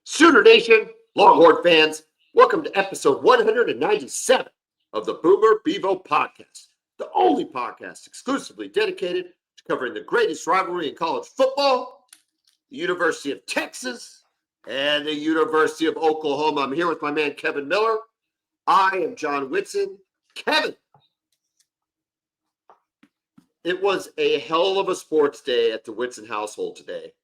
Sooner Nation, Longhorn fans, welcome to episode 197 of the Bevo Podcast, the only podcast exclusively dedicated to covering the greatest rivalry in college football, the University of Texas, and the University of Oklahoma. I'm here with my man, Kevin Miller. I am John Whitson. Kevin, it was a hell of a sports day at the Whitson household today.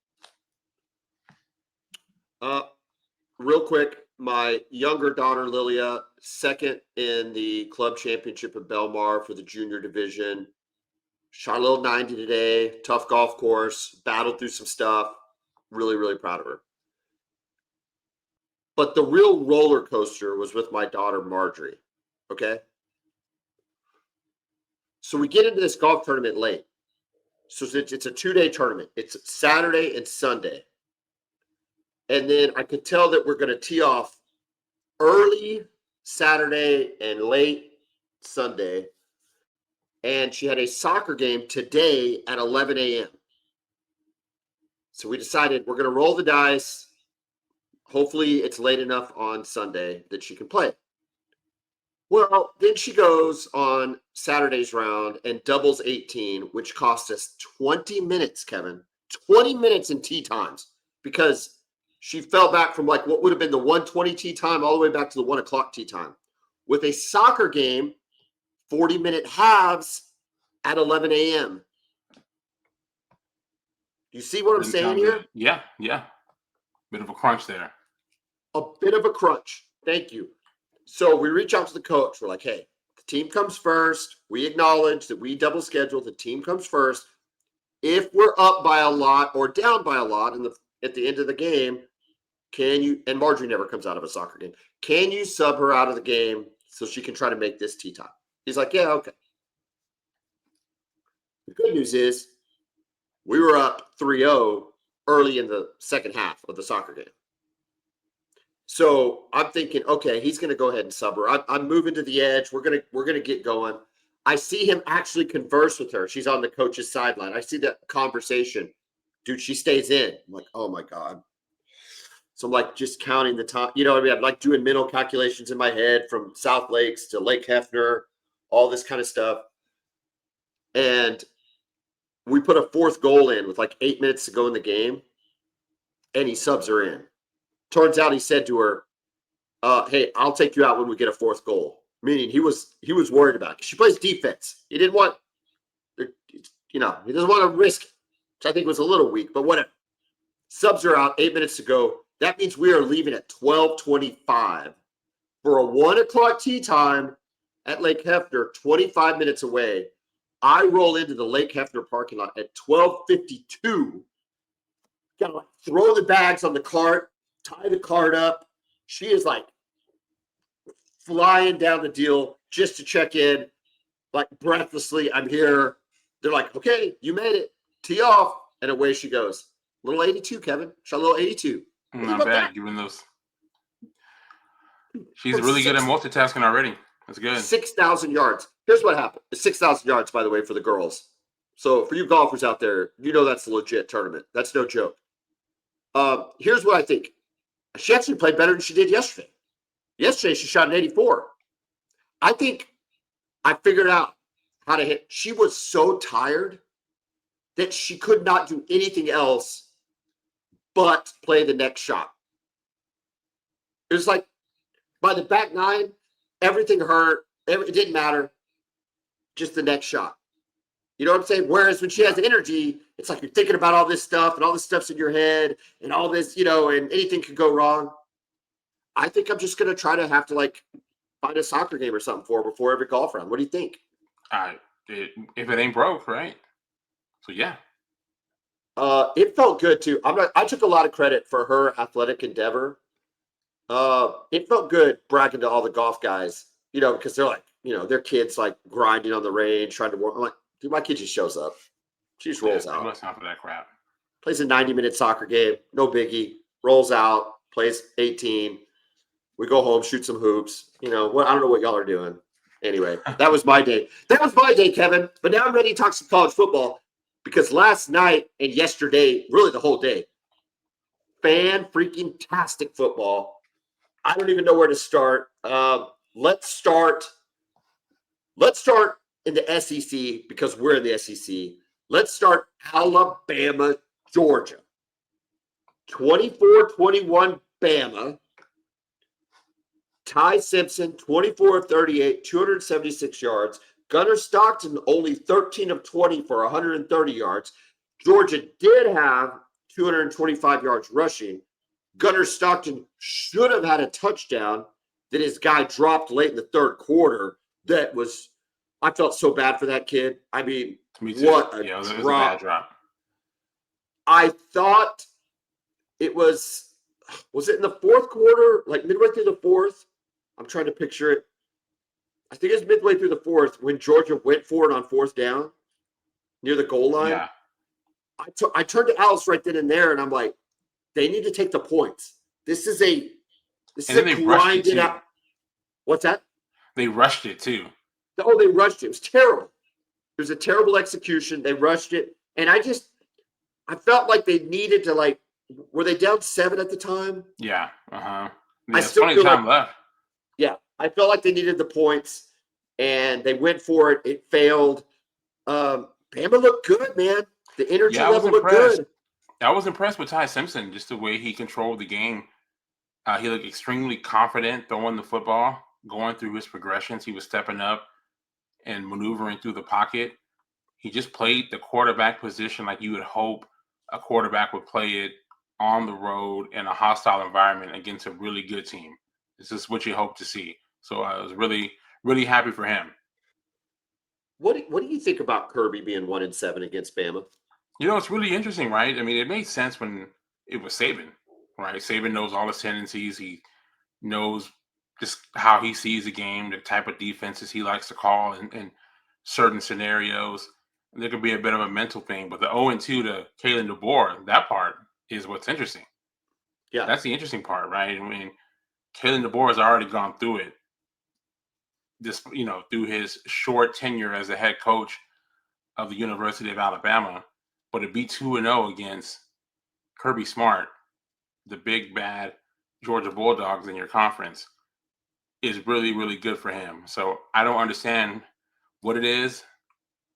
Real quick, my younger daughter, Lilia, second in the club championship at Belmar for the junior division. Shot a little 90 today, tough golf course, battled through some stuff. Really, really proud of her. But the real roller coaster was with my daughter, Marjorie, okay? So we get into this golf tournament late. So it's a two-day tournament. It's Saturday and Sunday. And then I could tell that we're going to tee off early Saturday and late Sunday. And she had a soccer game today at 11 a.m. So we decided we're going to roll the dice. Hopefully it's late enough on Sunday that she can play. Well, then she goes on Saturday's round and doubles 18, which cost us 20 minutes, Kevin. 20 minutes in tee times because she fell back from like what would have been the 1:20 tee time all the way back to the 1 o'clock tee time. With a soccer game, 40-minute halves at 11 a.m. You see what I'm saying here? Yeah. Bit of a crunch there. A bit of a crunch. Thank you. So we reach out to the coach. We're like, hey, the team comes first. We acknowledge that we double schedule. The team comes first. If we're up by a lot or down by a lot at the end of the game, can you, and Marjorie never comes out of a soccer game, can you sub her out of the game so she can try to make this tee time? He's like, yeah, okay. The good news is we were up 3-0 early in the second half of the soccer game. So I'm thinking, okay, he's going to go ahead and sub her. I'm moving to the edge. We're gonna get going. I see him actually converse with her. She's on the coach's sideline. I see that conversation. Dude, she stays in. I'm like, oh my God. So I'm like just counting the time. You know what I mean? I'm like doing mental calculations in my head from South Lakes to Lake Hefner, all this kind of stuff. And we put a fourth goal in with like 8 minutes to go in the game. And he subs her in. Turns out he said to her, hey, I'll take you out when we get a fourth goal. Meaning he was worried about it. She plays defense. He didn't want, he doesn't want to risk it, which I think was a little weak, but whatever. Subs her out, 8 minutes to go. That means we are leaving at 12:25 for a 1 o'clock tee time at Lake Hefner, 25 minutes away. I roll into the Lake Hefner parking lot at 12:52. Gotta like throw the bags on the cart, tie the cart up. She is like flying down the deal just to check in, like breathlessly. I'm here. They're like, okay, you made it. Tee off. And away she goes. Little 82, Kevin. Shot a little 82. Not bad, given those. She's really good at multitasking already. That's good. 6,000 yards. Here's what happened. 6,000 yards, by the way, for the girls. So for you golfers out there, you know that's a legit tournament. That's no joke. Here's what I think. She actually played better than she did yesterday. Yesterday, she shot an 84. I think I figured out how to hit. She was so tired that she could not do anything else but play the next shot. It was like by the back nine, everything hurt. It didn't matter. Just the next shot. You know what I'm saying? Whereas when she has energy, it's like you're thinking about all this stuff and all this stuff's in your head and all this, and anything could go wrong. I think I'm just going to try to have to like find a soccer game or something for her before every golf round. What do you think? If it ain't broke, right? So, yeah. It felt good too. I took a lot of credit for her athletic endeavor. It felt good bragging to all the golf guys, because they're like, their kids like grinding on the range, trying to work. I'm like, dude, my kid just shows up. She just rolls out. Must not for that crap. Plays a 90-minute soccer game, no biggie. Rolls out, plays 18. We go home, shoot some hoops. I don't know what y'all are doing. Anyway, that was my day. That was my day, Kevin. But now I'm ready to talk some college football because last night and yesterday, really the whole day, fan-freaking-tastic football. I don't even know where to start. Let's start in the SEC because we're in the SEC. Let's start Alabama, Georgia. 24-21 Bama. Ty Simpson, 24 of 38, 276 yards. Gunnar Stockton, only 13 of 20 for 130 yards. Georgia did have 225 yards rushing. Gunnar Stockton should have had a touchdown that his guy dropped late in the third quarter. I felt so bad for that kid. I mean, what a drop. It was a bad drop. I thought it was it in the fourth quarter, like midway through the fourth? I'm trying to picture it. I think it was midway through the fourth when Georgia went for it on fourth down near the goal line. Yeah. I turned to Alice right then and there, and I'm like, they need to take the points. This is a grinded out. What's that? They rushed it too. Oh, they rushed it. It was terrible. It was a terrible execution. They rushed it. And I felt like they needed to, were they down 7 at the time? Yeah. I still feel time left. Yeah. I felt like they needed the points, and they went for it. It failed. Bama looked good, man. The energy level looked good. I was impressed with Ty Simpson, just the way he controlled the game. He looked extremely confident throwing the football, going through his progressions. He was stepping up and maneuvering through the pocket. He just played the quarterback position like you would hope a quarterback would play it on the road in a hostile environment against a really good team. This is what you hope to see. So I was really, really happy for him. What do you think about Kirby being 1-7 against Bama? It's really interesting, right? I mean, it made sense when it was Saban, right? Saban knows all his tendencies. He knows just how he sees the game, the type of defenses he likes to call in certain scenarios. There could be a bit of a mental thing, but the 0-2 to Kalen DeBoer, that part is what's interesting. Yeah. That's the interesting part, right? I mean, Kalen DeBoer has already gone through it. Just, through his short tenure as a head coach of the University of Alabama. But to be 2-0 against Kirby Smart, the big bad Georgia Bulldogs in your conference, is really, really good for him. So I don't understand what it is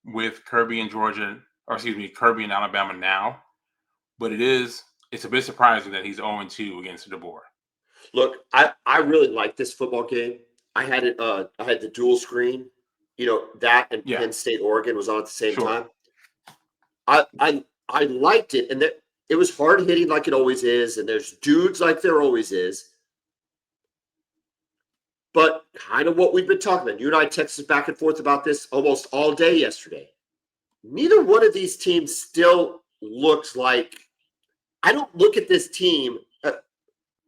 with Kirby and Kirby and Alabama now, but it's a bit surprising that he's 0-2 against DeBoer. Look, I really like this football game. I had it. I had the dual screen. That and Penn State, Oregon was on at the same time. I liked it, and it was hard hitting like it always is, and there's dudes like there always is. But kind of what we've been talking about. You and I texted back and forth about this almost all day yesterday. Neither one of these teams still looks like. I don't look at this team.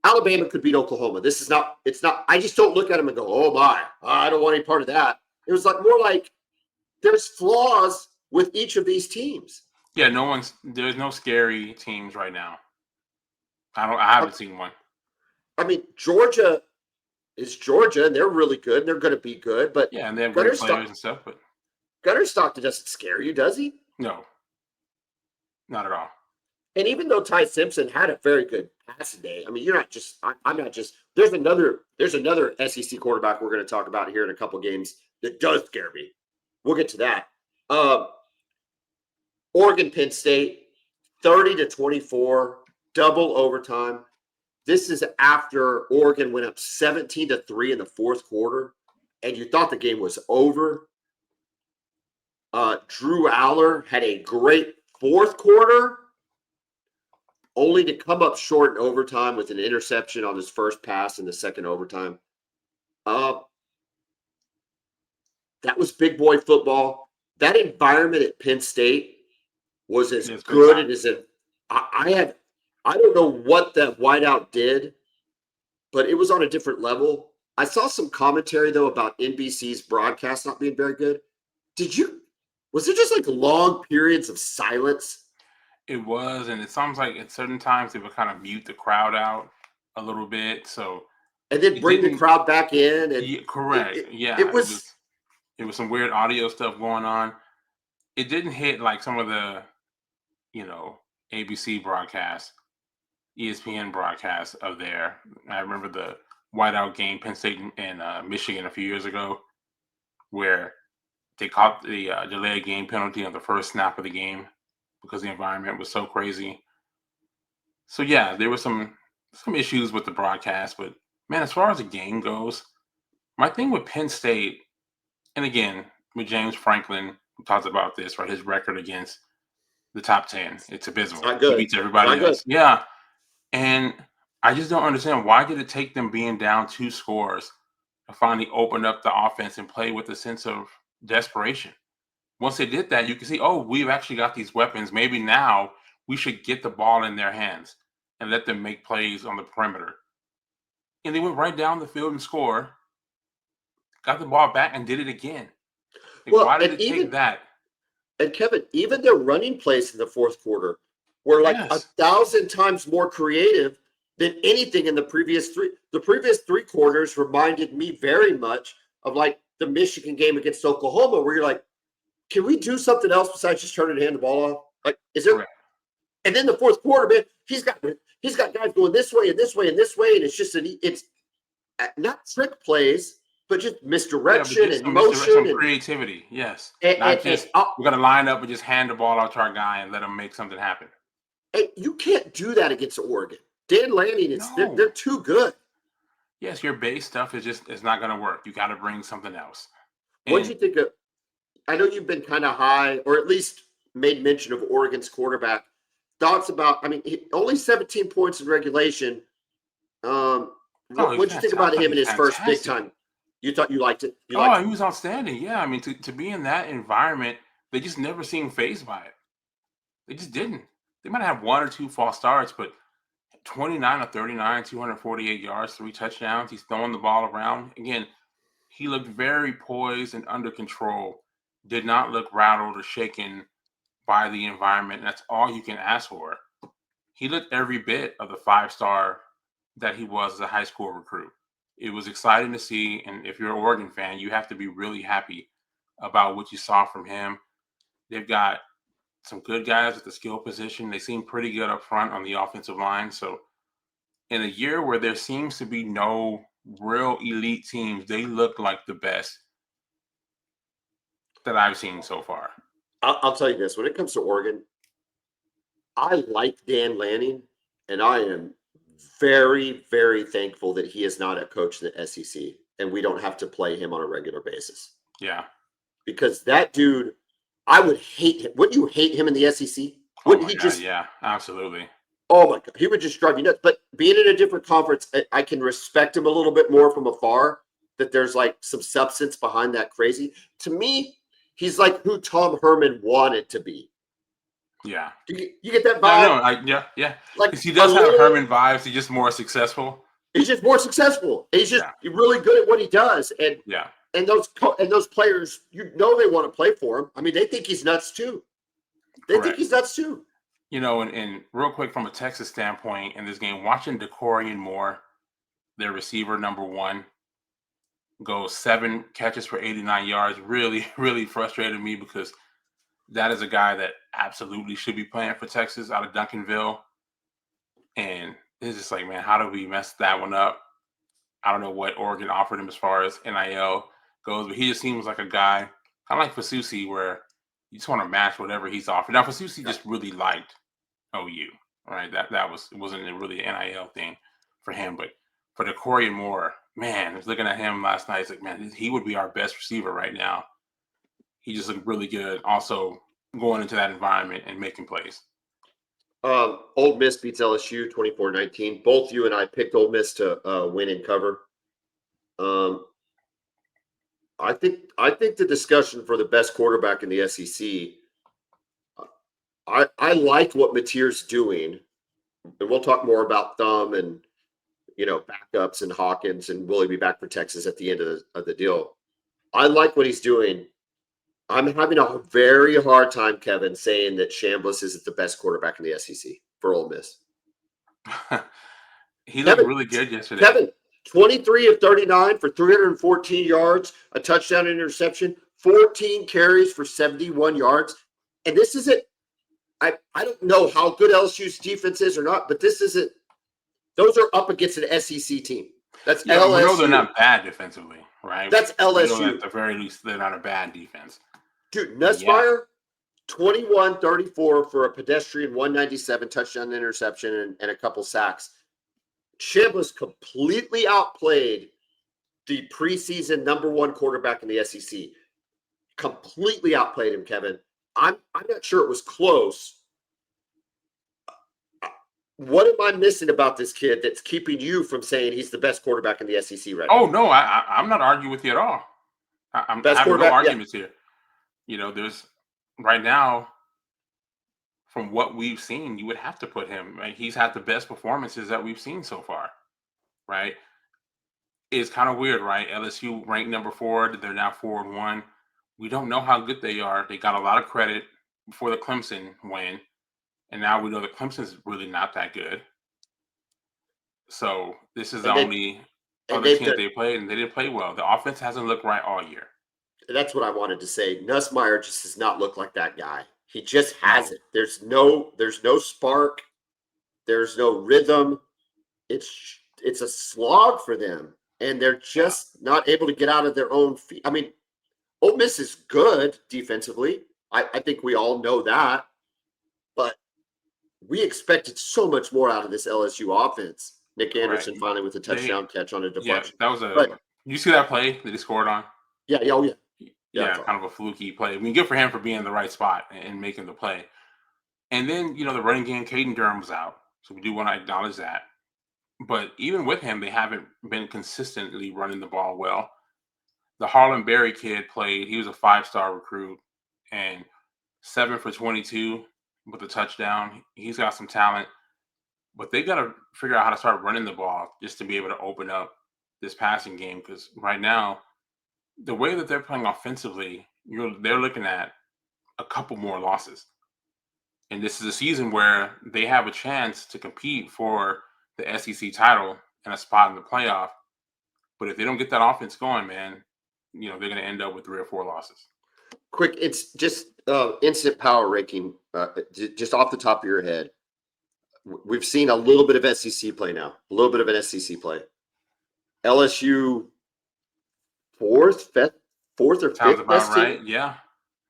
Alabama could beat Oklahoma. It's not. I just don't look at them and go, "Oh my, I don't want any part of that." It was more like there's flaws with each of these teams. Yeah, there's no scary teams right now. I haven't seen one. I mean, Georgia is Georgia, and they're really good, and they're going to be good. But yeah, and they have great players and stuff. But Gunnar Stockton doesn't scare you, does he? No, not at all. And even though Ty Simpson had a very good passing day, I mean, you're not just. I'm not just. There's another SEC quarterback we're going to talk about here in a couple games that does scare me. We'll get to that. Oregon, Penn State, 30-24, double overtime. This is after Oregon went up 17-3 in the fourth quarter, and you thought the game was over. Drew Aller had a great fourth quarter, only to come up short in overtime with an interception on his first pass in the second overtime. That was big boy football. That environment at Penn State was as good as it. I don't know what that whiteout did, but it was on a different level. I saw some commentary though about NBC's broadcast not being very good. Was there just long periods of silence? It was, and it sounds like at certain times they would kind of mute the crowd out a little bit, and then bring the crowd back in. And correct. It was some weird audio stuff going on. It didn't hit like some of the, ABC broadcasts. ESPN broadcast of there. I remember the whiteout game, Penn State and Michigan a few years ago, where they caught the delayed game penalty on the first snap of the game because the environment was so crazy. So yeah, there were some issues with the broadcast, but man, as far as the game goes, my thing with Penn State, and again with James Franklin, who talks about this, right? His record against the top 10, it's It's abysmal. not He good. beats It's everybody not good. else. Yeah, and I just don't understand, why did it take them being down 2 scores to finally open up the offense and play with a sense of desperation? Once they did that, you can see, oh, we've actually got these weapons. Maybe now we should get the ball in their hands and let them make plays on the perimeter. And they went right down the field and score, got the ball back and did it again. Like, Well, why did it take that? and Kevin, even their running plays in the fourth quarter were like Yes. 1,000 times more creative than anything in the previous three. The previous 3 quarters reminded me very much of like the Michigan game against Oklahoma, where you're like, can we do something else besides just turning and hand the ball off? Like, is there? Correct. And then the fourth quarter, man, he's got guys going this way and this way and this way, and it's just it's not trick plays, but just Yeah, but misdirection just and some misdirection, some motion creativity. Yes. and, Not and, and, just, we're going to line up and just hand the ball out to our guy and let him make something happen. and you can't do that against Oregon. Dan Lanning is No. they're too good. Yes, your base stuff is not going to work. You got to bring something else. What do And you think of? I know you've been kind of high, or at least made mention of Oregon's quarterback. Thoughts about? I mean, only 17 points in regulation. oh, he's What'd you think about fantastic. him in He's his first big fantastic. time? You thought you liked it? You liked Oh, it? he was outstanding. Yeah, I mean, to be in that environment, they just never seemed phased by it. They just didn't. They might have 1 or 2 false starts, but 29 of 39, 248 yards, 3 touchdowns. He's throwing the ball around. Again, he looked very poised and under control. Did not look rattled or shaken by the environment. That's all you can ask for. He looked every bit of the 5-star that he was as a high school recruit. It was exciting to see, and if you're an Oregon fan, you have to be really happy about what you saw from him. They've got some good guys at the skill position. They seem pretty good up front on the offensive line. So in a year where there seems to be no real elite teams, they look like the best that I've seen so far. I'll tell you this: when it comes to Oregon, I like Dan Lanning, and I am very, very thankful that he is not a coach in the SEC, and we don't have to play him on a regular basis. Yeah. Because that dude, I would hate him. Wouldn't you hate him in the SEC? Oh Wouldn't my he God. just? Yeah, absolutely. Oh my God, he would just drive you nuts. But being in a different conference, I can respect him a little bit more from afar. That there's like some substance behind that crazy. To me, he's like who Tom Herman wanted to be. Yeah. You get that No, vibe? yeah. Like Because he a does have little. Herman vibes. He's just more successful. He's just more successful. He's just Yeah. really good at what he does, and Yeah. those players, they want to play for him. I mean, they think he's nuts too. Correct. You And real quick from a Texas standpoint in this game, watching DeCorian Moore, their receiver number 1, go 7 catches for 89 yards, really, really frustrated me, because that is a guy that absolutely should be playing for Texas out of Duncanville. And it's just like, man, how do we mess that one up? I don't know what Oregon offered him as far as NIL goes, but he just seems like a guy, kind of like Fasusi, where you just want to match whatever he's offered. Now, Fasusi just really liked OU, right? It wasn't really an NIL thing for him, but for DeCorian Moore, man, I was looking at him last night. It's like, man, he would be our best receiver right now. He just looked really good. Also, going into that environment and making plays. Ole Miss beats LSU 24-19. Both you and I picked Ole Miss to win and cover. I think the discussion for the best quarterback in the SEC. I like what Mateer's doing, and we'll talk more about Thumb and backups and Hawkins, and will he be back for Texas at the end of the deal? I like what he's doing. I'm having a very hard time, Kevin, saying that Chambliss isn't the best quarterback in the SEC for Ole Miss. He looked really good yesterday. Kevin, 23 of 39 for 314 yards, a touchdown interception, 14 carries for 71 yards. And this isn't, I don't know how good LSU's defense is or not, but this isn't Those are up against an SEC team. That's Yeah, LSU. we know they're not bad defensively, right? That's LSU. We know that at the very least they're not a bad defense. Dude, Nussmeier, 21-34 for a pedestrian 197 touchdown interception and a couple sacks. Chambliss completely outplayed the preseason number one quarterback in the SEC. Completely outplayed him, Kevin. I'm not sure it was close. What am I missing about this kid that's keeping you from saying he's the best quarterback in the SEC right now? Oh, no, I'm not arguing with you at all. I'm Best having no quarterback, arguments here. You know, there's right now, from what we've seen, you would have to put him. Right? He's had the best performances that we've seen so far, right? It's kind of weird, right? LSU ranked number 4. They're now 4-1. We don't know how good they are. They got a lot of credit before the Clemson win. And now we know that Clemson's really not that good. So this is the only other team that they played, and they didn't play well. The offense hasn't looked right all year. That's what I wanted to say. Nussmeier just does not look like that guy. He just hasn't. There's no spark. There's no rhythm. It's a slog for them, and they're just not able to get out of their own feet. I mean, Ole Miss is good defensively. I think we all know that, but we expected so much more out of this LSU offense. Nick Anderson finally with a touchdown catch on a deflection. Yeah, that was you see that play that he scored on? Yeah, oh yeah. Yeah, kind of a fluky play. I mean, good for him for being in the right spot and making the play. And then, the running game, Caden Durham was out. So we do want to acknowledge that. But even with him, they haven't been consistently running the ball well. The Harlan Berry kid played. He was a 5-star recruit and 7 for 22 with a touchdown. He's got some talent. But they got to figure out how to start running the ball just to be able to open up this passing game. Because right now, the way that they're playing offensively, they're looking at a couple more losses. And this is a season where they have a chance to compete for the SEC title and a spot in the playoff. But if they don't get that offense going, man, they're going to end up with 3 or 4 losses. Quick, it's just instant power ranking, just off the top of your head. We've seen a little bit of SEC play now, a little bit of an SEC play. LSU fourth or fifth Sounds about best right. team?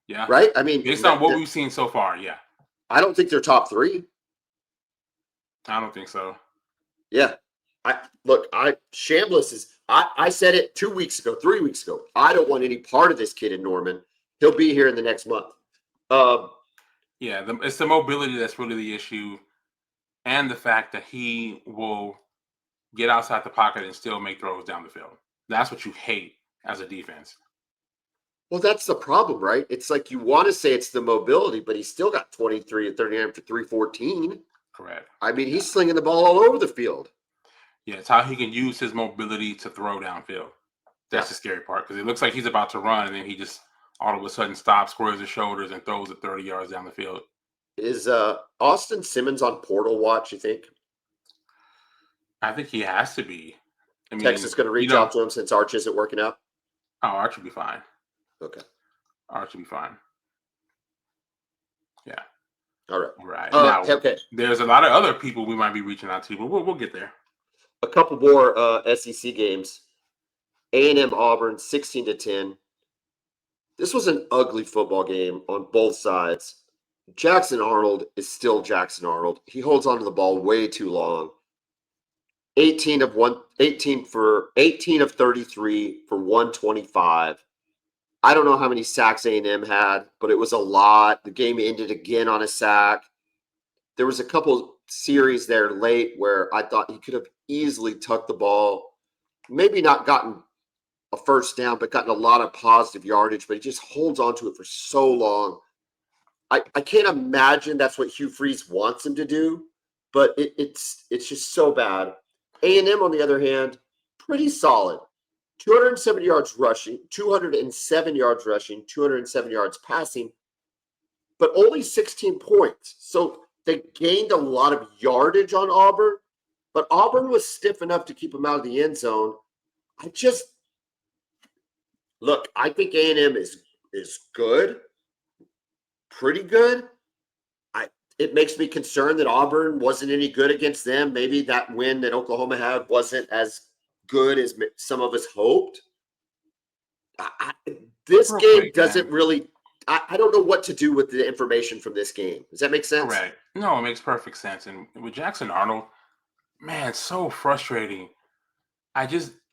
Yeah. Right? I mean, based on what we've seen so far, yeah. I don't think they're top 3. I don't think so. Yeah. Chambliss is, I said it 2 weeks ago, 3 weeks ago. I don't want any part of this kid in Norman. He'll be here in the next month. It's the mobility that's really the issue, and the fact that he will get outside the pocket and still make throws down the field. That's what you hate as a defense. Well, that's the problem, right? It's like you want to say it's the mobility, but he's still got 23 and 39 for 314. Correct. I mean, he's slinging the ball all over the field. Yeah, it's how he can use his mobility to throw downfield. That's the scary part, because it looks like he's about to run, and then he just all of a sudden stops, squares his shoulders, and throws it 30 yards down the field. Is Austin Simmons on portal watch, you think? I think he has to be. I mean, Texas going to reach out to him since Arch isn't working out? Oh, Arch will be fine. Okay. Arch will be fine. Yeah. All right. Right. Now, okay. There's a lot of other people we might be reaching out to, but we'll get there. A couple more SEC games. A&M Auburn 16-10. This was an ugly football game on both sides. Jackson Arnold is still Jackson Arnold. He holds onto the ball way too long. 18 of 33 for 125. I don't know how many sacks A&M had, but it was a lot. The game ended again on a sack. There was a couple series there late where I thought he could have easily tucked the ball, maybe not gotten a first down, but gotten a lot of positive yardage, but he just holds on to it for so long. I can't imagine that's what Hugh Freeze wants him to do, but it's just so bad. A&M, on the other hand, pretty solid. 207 yards rushing, 207 yards rushing, 207 yards passing, but only 16 points. So they gained a lot of yardage on Auburn, but Auburn was stiff enough to keep them out of the end zone. I think A&M is good, pretty good. it makes me concerned that Auburn wasn't any good against them. Maybe that win that Oklahoma had wasn't as good as some of us hoped. This Real game quick, doesn't man. really. I don't know what to do with the information from this game. Does that make sense? Correct. No, it makes perfect sense. And with Jackson Arnold, man, so frustrating.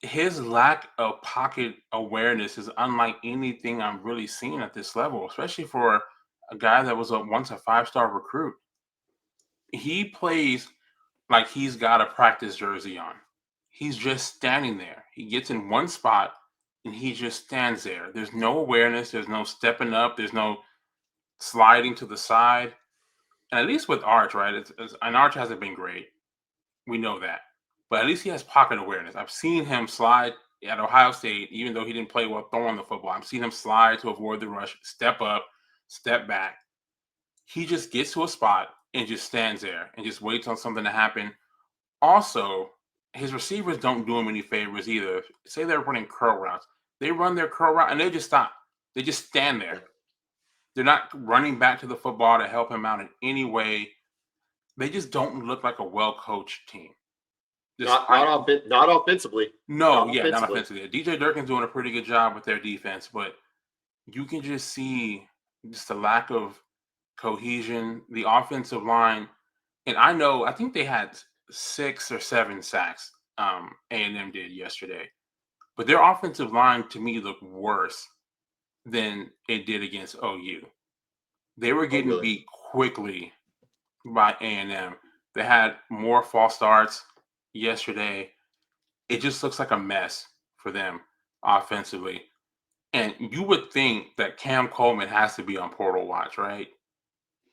His lack of pocket awareness is unlike anything I'm really seeing at this level, especially for a guy that was once a 5-star recruit. He plays like he's got a practice jersey on. He's just standing there. He gets in one spot and he just stands there. There's no awareness. There's no stepping up. There's no sliding to the side. And at least with Arch, right? And Arch hasn't been great. We know that. But at least he has pocket awareness. I've seen him slide at Ohio State, even though he didn't play well throwing the football. I've seen him slide to avoid the rush, step up, step back. He just gets to a spot and just stands there and just waits on something to happen. Also, his receivers don't do him any favors either. Say they're running curl routes. They run their curl route and they just stop. They just stand there. They're not running back to the football to help him out in any way. They just don't look like a well-coached team. Not offensively. Not offensively. DJ Durkin's doing a pretty good job with their defense, but you can just see just the lack of cohesion, the offensive line. And I think they had 6 or 7 sacks, A&M did yesterday. But their offensive line, to me, looked worse than it did against OU. They were getting beat quickly by A&M. They had more false starts yesterday. It just looks like a mess for them offensively. And you would think that Cam Coleman has to be on portal watch, right?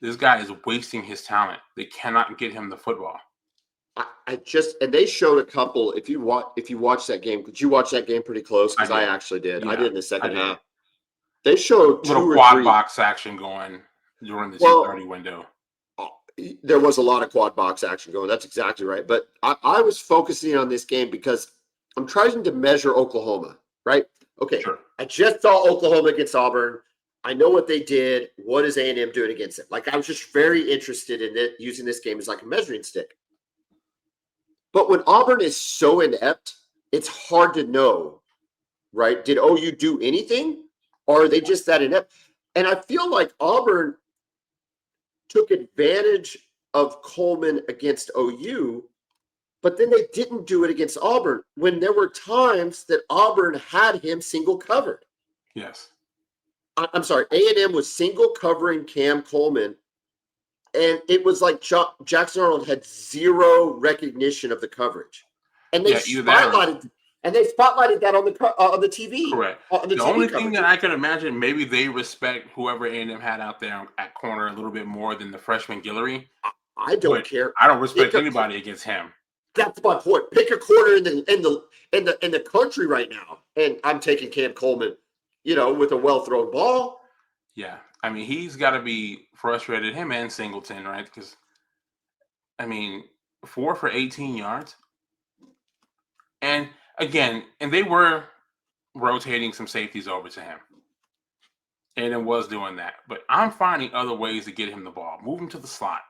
This guy is wasting his talent. They cannot get him the football. And they showed a couple. If you watch that game, could you watch that game pretty close? Because I actually did. Yeah, I did in the second half. They showed a little quad box action going during the 2:30 window. There was a lot of quad box action going. That's exactly right. But I was focusing on this game because I'm trying to measure Oklahoma, right? Okay. Sure. I just saw Oklahoma against Auburn. I know what they did. What is A&M doing against it? Like, I was just very interested in it, using this game as like a measuring stick. But when Auburn is so inept, it's hard to know, right? Did OU do anything? Or are they just that inept? And I feel like Auburn took advantage of Coleman against OU, but then they didn't do it against Auburn when there were times that Auburn had him single covered. Yes. I'm sorry, A&M was single covering Cam Coleman, and it was like Jackson Arnold had zero recognition of the coverage. And they spotlighted that on the TV. Correct. The only thing that I could imagine, maybe they respect whoever A&M had out there at corner a little bit more than the freshman Guillory. I don't care. I don't respect anybody against him. That's my point. Pick a corner in the country right now, and I'm taking Cam Coleman, with a well thrown ball. Yeah, I mean, he's got to be frustrated. Him and Singleton, right? Because 4 for 18 yards, and again, they were rotating some safeties over to him, and it was doing that. But I'm finding other ways to get him the ball. Move him to the slot.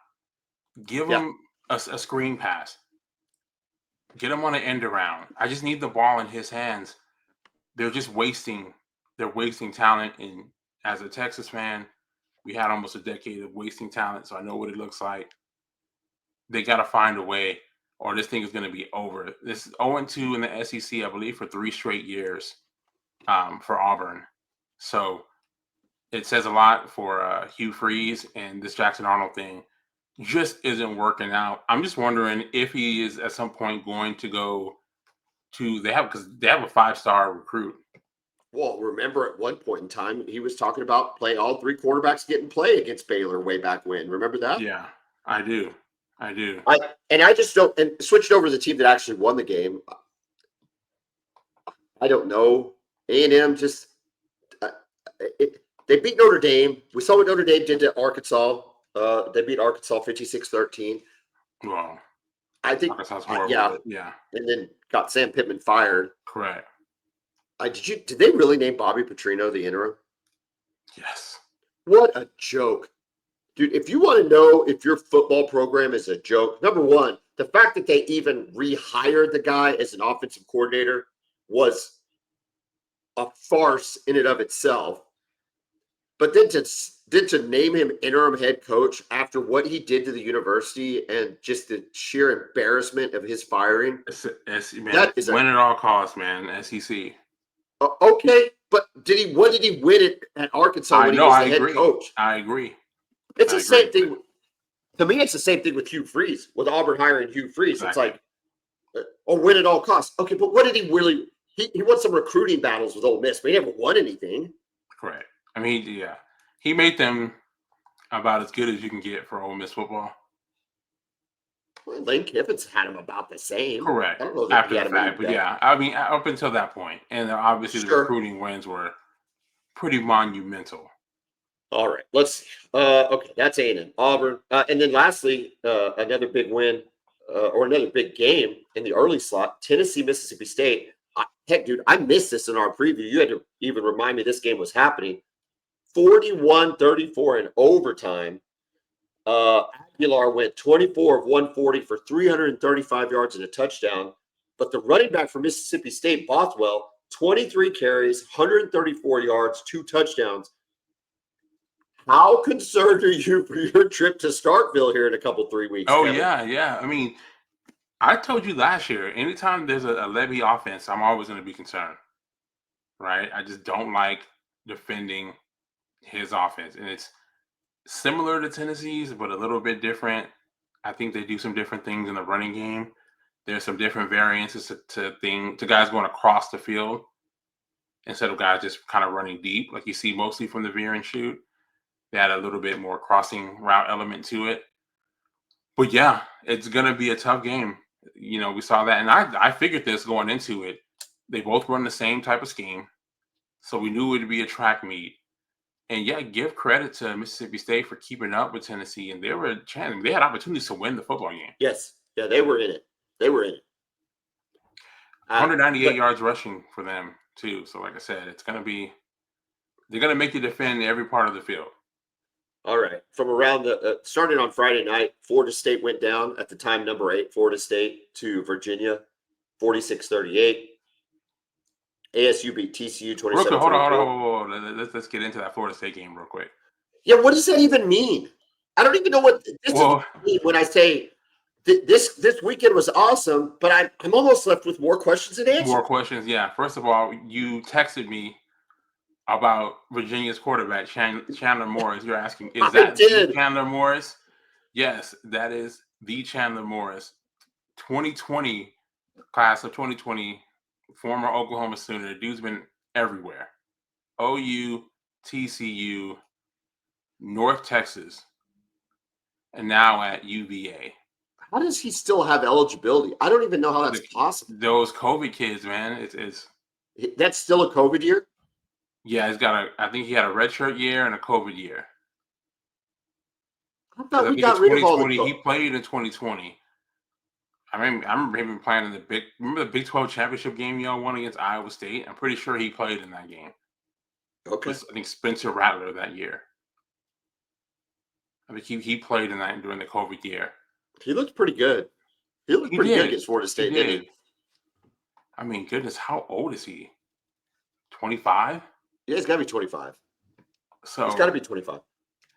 Give him a screen pass. Get him on an end around. I just need the ball in his hands. They're just wasting. They're wasting talent. And as a Texas fan, we had almost a decade of wasting talent, so I know what it looks like. They got to find a way, or this thing is going to be over. This is 0-2 in the SEC, I believe, for 3 straight years for Auburn. So it says a lot for Hugh Freeze, and this Jackson Arnold thing just isn't working out. I'm just wondering if he is at some point going to go to because they have a 5-star recruit. Well, remember at one point in time he was talking about playing all 3 quarterbacks getting play against Baylor way back when. Remember that? Yeah, I do. I just don't, and switched over to the team that actually won the game. I don't know. A&M just they beat Notre Dame. We saw what Notre Dame did to Arkansas. They beat Arkansas 56-13. Wow. I think Arkansas's horrible. Yeah. And then got Sam Pittman fired. Correct. Did they really name Bobby Petrino the interim? Yes. What a joke. Dude, if you want to know if your football program is a joke, number one, the fact that they even rehired the guy as an offensive coordinator was a farce in and of itself. But then to name him interim head coach after what he did to the university and just the sheer embarrassment of his firing, Man, that is win at all costs, man. SEC. Okay, but what did he win at Arkansas when he was the head coach? I agree. It's the same thing. To me, it's the same thing with Hugh Freeze, with Auburn hiring Hugh Freeze. Exactly. It's like, win at all costs. Okay, but what did he really? He won some recruiting battles with Ole Miss, but he never won anything. Correct. I mean, he made them about as good as you can get for Ole Miss football. Well, Lane Kiffin's had him about the same. Correct. I don't know after the fact, but I mean, up until that point, and obviously the recruiting wins were pretty monumental. All right, let's see. Okay, that's A&M, Auburn, and then lastly, another big win or another big game in the early slot: Tennessee, Mississippi State. Heck, dude, I missed this in our preview. You had to even remind me this game was happening. 41-34 in overtime. Aguilar went 24 of 140 for 335 yards and a touchdown. But the running back for Mississippi State, Bothwell, 23 carries, 134 yards, 2 touchdowns. How concerned are you for your trip to Starkville here in a couple 3 weeks? Oh, Kevin? Yeah. I mean, I told you last year, anytime there's a Levy offense, I'm always going to be concerned, right? I just don't like defending his offense. And it's similar to Tennessee's, but a little bit different. I think they do some different things in the running game. There's some different variances to guys going across the field instead of guys just kind of running deep, like you see mostly from the veer and shoot. They had a little bit more crossing route element to it. But yeah, it's going to be a tough game. You know, we saw that. And I figured this going into it. They both run the same type of scheme. So we knew it would be a track meet. And yeah, give credit to Mississippi State for keeping up with Tennessee. And they were chanting. They had opportunities to win the football game. Yes. Yeah, they were in it. 198 yards rushing for them, too. So like I said, it's going to be – they're going to make you defend every part of the field. All right. From around starting on Friday night, Florida State went down at the time number 8, Florida State to Virginia, 46-38. ASU beat TCU 27. Hold on. Let's get into that Florida State game real quick. Yeah, what does that even mean? I don't even know what this means when I say this weekend was awesome, but I'm almost left with more questions than answers. More questions, yeah. First of all, you texted me about Virginia's quarterback, Chandler Morris. You're asking, is that the Chandler Morris? Yes, that is the Chandler Morris. 2020, class of 2020, former Oklahoma Sooner. Dude's been everywhere. OU, TCU, North Texas, and now at UVA. How does he still have eligibility? I don't even know how that's possible. Those COVID kids, man. It's that's still a COVID year? Yeah, I think he had a redshirt year and a COVID year. I thought we got rid of all the COVID. He played in 2020. I remember him playing in the Big 12 championship game y'all won against Iowa State. I'm pretty sure he played in that game. Okay. I think Spencer Rattler that year. I think he played in that during the COVID year. He looked pretty good. He looked pretty good against Florida State, didn't he? I mean, goodness, how old is he? 25? Yeah, he's got to be 25. So he's got to be 25.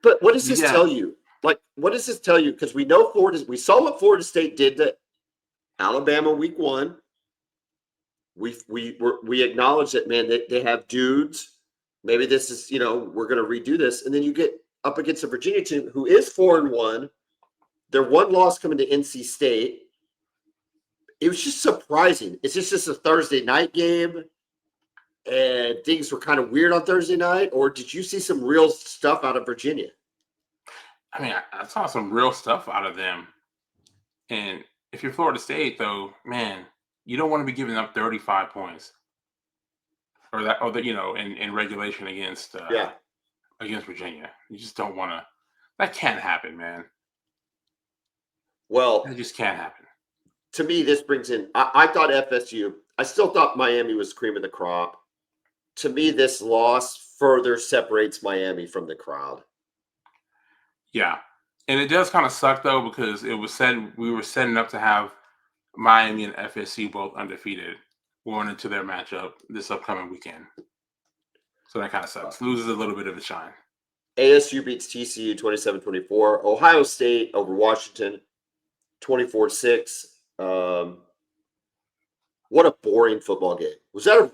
But what does this tell you? Like, what does this tell you? Because we know we saw what Florida State did to Alabama week 1. We acknowledge that, man, they have dudes. Maybe this is, we're going to redo this. And then you get up against a Virginia team who is 4-1. Their one loss coming to NC State. It was just surprising. Is this just a Thursday night game and things were kind of weird on Thursday night? Or did you see some real stuff out of Virginia? I mean, I saw some real stuff out of them. And if you're Florida State, though, man, you don't want to be giving up 35 points in regulation against Virginia. You just don't want to. That can't happen, man. Well, it just can't happen. To me, this brings in. I thought FSU. I still thought Miami was cream of the crop. To me, this loss further separates Miami from the crowd. Yeah. And it does kind of suck though, because it was said we were setting up to have Miami and FSC both undefeated going into their matchup this upcoming weekend. So that kind of sucks. Loses a little bit of its shine. ASU beats TCU 27-24. Ohio State over Washington 24-6. What a boring football game. Was that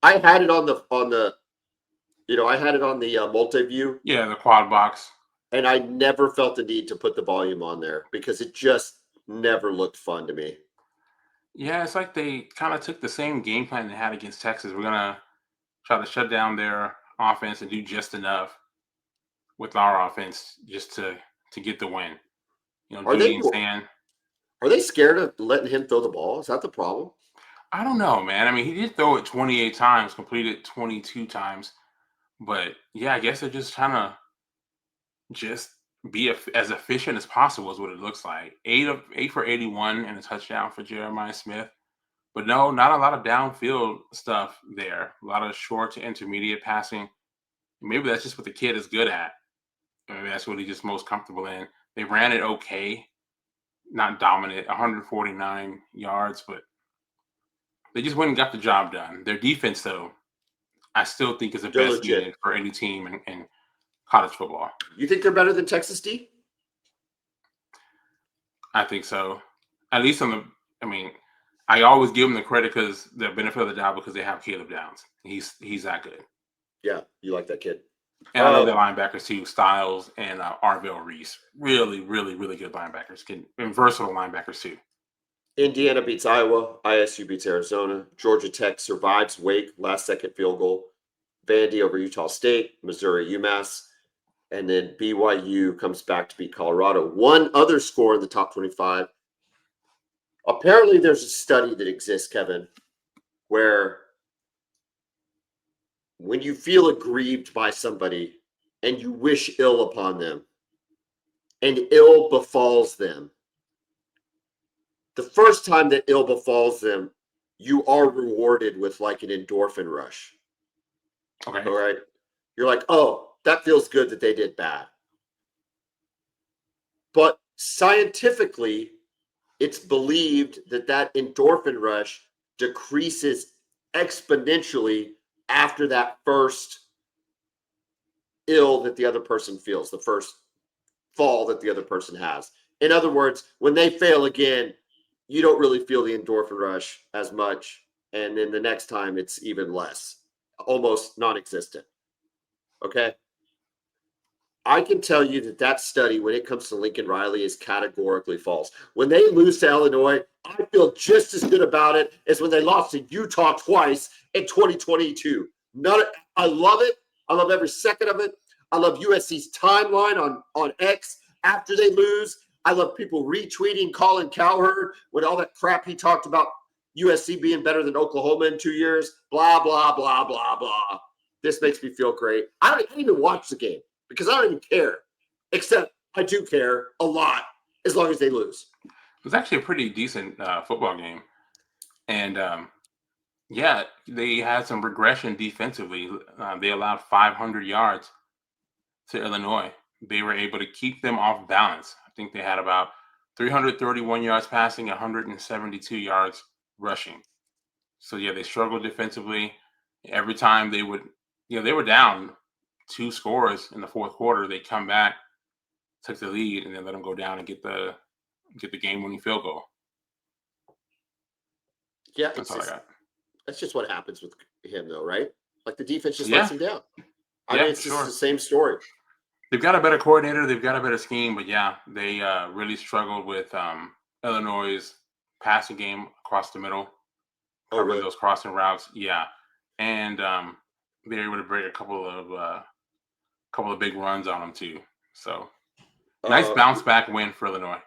I had it on the I had it on the multi-view, Yeah, the quad box. and I never felt the need to put the volume on there because it just never looked fun to me. Yeah, it's like they kind of took the same game plan they had against Texas. We're gonna try to shut down their offense and do just enough with our offense just to get the win. You know, Are they Julian Sand. are they scared of letting him throw the ball? Is that the problem? I don't know, man. I mean, he did throw it 28 times, completed 22 times. But yeah, I guess they're just trying to just be as efficient as possible is what it looks like. 8 for 81 and a touchdown for Jeremiah Smith. But no, not a lot of downfield stuff there. A lot of short to intermediate passing. Maybe that's just what the kid is good at. Maybe that's what he's just most comfortable in. They ran it okay, not dominant, 149 yards, but they just went and got the job done. Their defense, though, I still think is the They're best legit. unit for any team in college football. You think they're better than Texas D? I think so. At least I mean, I always give them the credit because the benefit of the doubt because they have Caleb Downs. He's that good. Yeah, you like that kid. And I know their linebackers too, Styles and Arvell Reese. Really, really, really good linebackers. And versatile linebackers too. Indiana beats Iowa. ISU beats Arizona. Georgia Tech survives Wake, last second field goal. Vandy over Utah State. Missouri UMass. And then BYU comes back to beat Colorado. One other score in the top 25. Apparently, there's a study that exists, Kevin, where when you feel aggrieved by somebody and you wish ill upon them and ill befalls them, the first time that ill befalls them, you are rewarded with like an endorphin rush. Okay. All right. You're like, oh, that feels good that they did bad. But scientifically, it's believed that that endorphin rush decreases exponentially after that first ill that the other person feels, the first fall that the other person has. In other words, when they fail again, you don't really feel the endorphin rush as much. And then the next time it's even less, almost non existent. Okay. I can tell you that that study, when it comes to Lincoln Riley, is categorically false. When they lose to Illinois, I feel just as good about it as when they lost to Utah twice in 2022. I love it. I love every second of it. I love USC's timeline on X after they lose. I love people retweeting Colin Cowherd with all that crap he talked about USC being better than Oklahoma in 2 years. Blah, blah, blah, blah, blah. This makes me feel great. I didn't even watch the game because I don't even care, except I do care a lot as long as they lose. It was actually a pretty decent football game. And yeah, they had some regression defensively. They allowed 500 yards to Illinois. They were able to keep them off balance. I think they had about 331 yards passing, 172 yards rushing. So yeah, they struggled defensively. Every time they would, they were down 2 scores in the fourth quarter. They come back, took the lead, and then let them go down and get the game-winning field goal. Yeah, That's all I got. That's just what happens with him, though, right? Like the defense just lets him down. I mean, it's just the same story. They've got a better coordinator. They've got a better scheme, but yeah, they really struggled with Illinois' passing game across the middle, covering those crossing routes. Yeah, and they were able to break a couple of big runs on them too. So nice bounce back win for Illinois.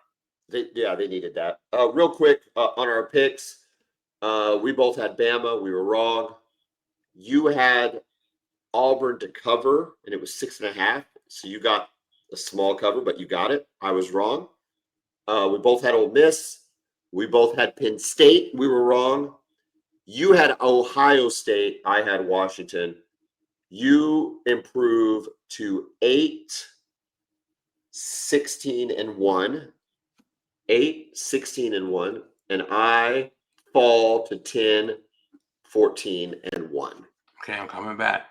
They needed that. Real quick on our picks, we both had Bama. We were wrong. You had Auburn to cover, and it was 6.5. So you got a small cover, but you got it. I was wrong. We both had Ole Miss. We both had Penn State. We were wrong. You had Ohio State. I had Washington. You improve to 8. 16-1. 8, 16-1. And I fall to 10, 14-1. Okay, I'm coming back.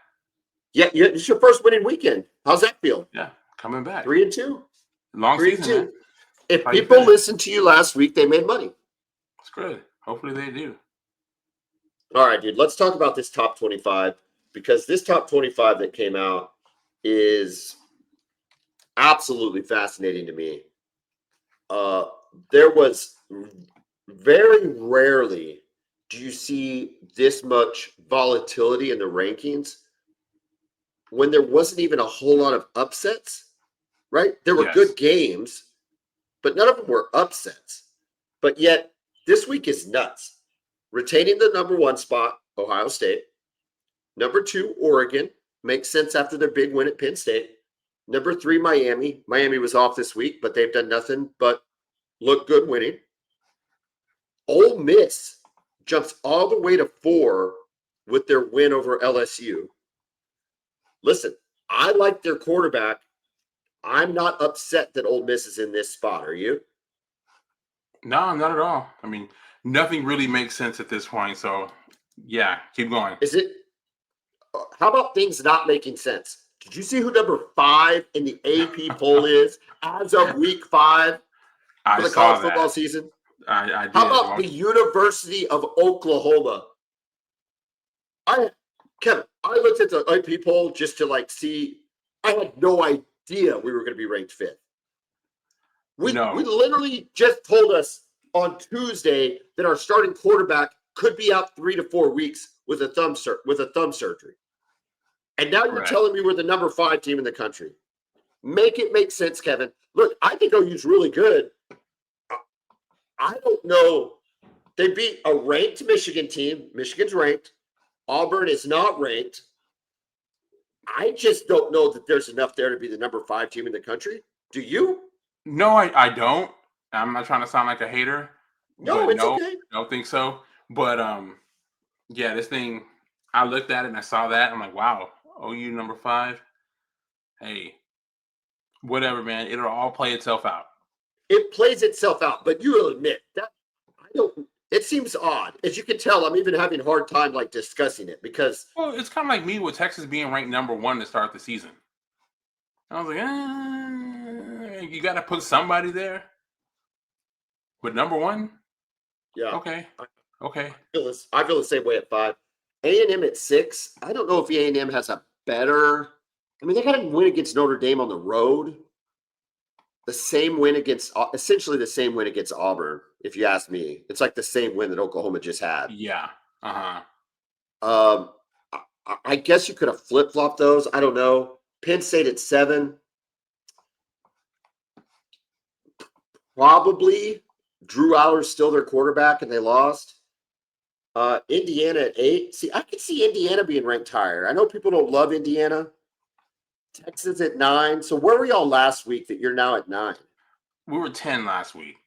Yeah, it's your first winning weekend. How's that feel? Yeah, coming back. 3-2. Long 3-2. season, man. If How you people feeling? listened to you last week, they made money. It's good. Hopefully they do. All right, dude. Let's talk about this top 25 because this top 25 that came out is absolutely fascinating to me. There was very rarely do you see this much volatility in the rankings when there wasn't even a whole lot of upsets, right? There were Yes. good games, but none of them were upsets. But yet, this week is nuts. Retaining the number 1 spot, Ohio State. Number 2, Oregon. Makes sense after their big win at Penn State. Number 3, Miami. Miami was off this week, but they've done nothing but look good winning. Ole Miss jumps all the way to 4 with their win over LSU. Listen, I like their quarterback. I'm not upset that Ole Miss is in this spot. Are you? No, not at all. I mean, nothing really makes sense at this point. So, yeah, keep going. Is it? How about things not making sense? Did you see who number 5 in the AP poll is as of week 5 for the college football season? I did. How about the University of Oklahoma? Kevin, I looked at the AP poll just to see. I had no idea we were going to be ranked 5th. We literally just told us on Tuesday that our starting quarterback could be out 3 to 4 weeks with a thumb surgery. And now you're telling me we're the number 5 team in the country. Make it make sense, Kevin. Look, I think OU's really good. I don't know. They beat a ranked Michigan team. Michigan's ranked. Auburn is not ranked. I just don't know that there's enough there to be the number 5 team in the country. Do you? No, I don't. I'm not trying to sound like a hater. No, it's okay. I don't think so. But yeah, this thing, I looked at it and I saw that. I'm like, wow, OU number 5. Hey, whatever, man. It'll all play itself out. It plays itself out, but you will admit that it seems odd. As you can tell, I'm even having a hard time discussing it because it's kind of like me with Texas being ranked number 1 to start the season. I was like, you got to put somebody there. But number 1? Yeah. Okay. I feel the same way at 5. A&M at 6. I don't know if A&M has a better. I mean, they got to win against Notre Dame on the road. Essentially the same win against Auburn, if you ask me. It's like the same win that Oklahoma just had. Yeah. I guess you could have flip-flopped those. I don't know. Penn State at 7. Probably Drew Aller's still their quarterback and they lost. Indiana at 8. See, I could see Indiana being ranked higher. I know people don't love Indiana. Texas at 9. So where were y'all last week that you're now at 9? We were 10 last week.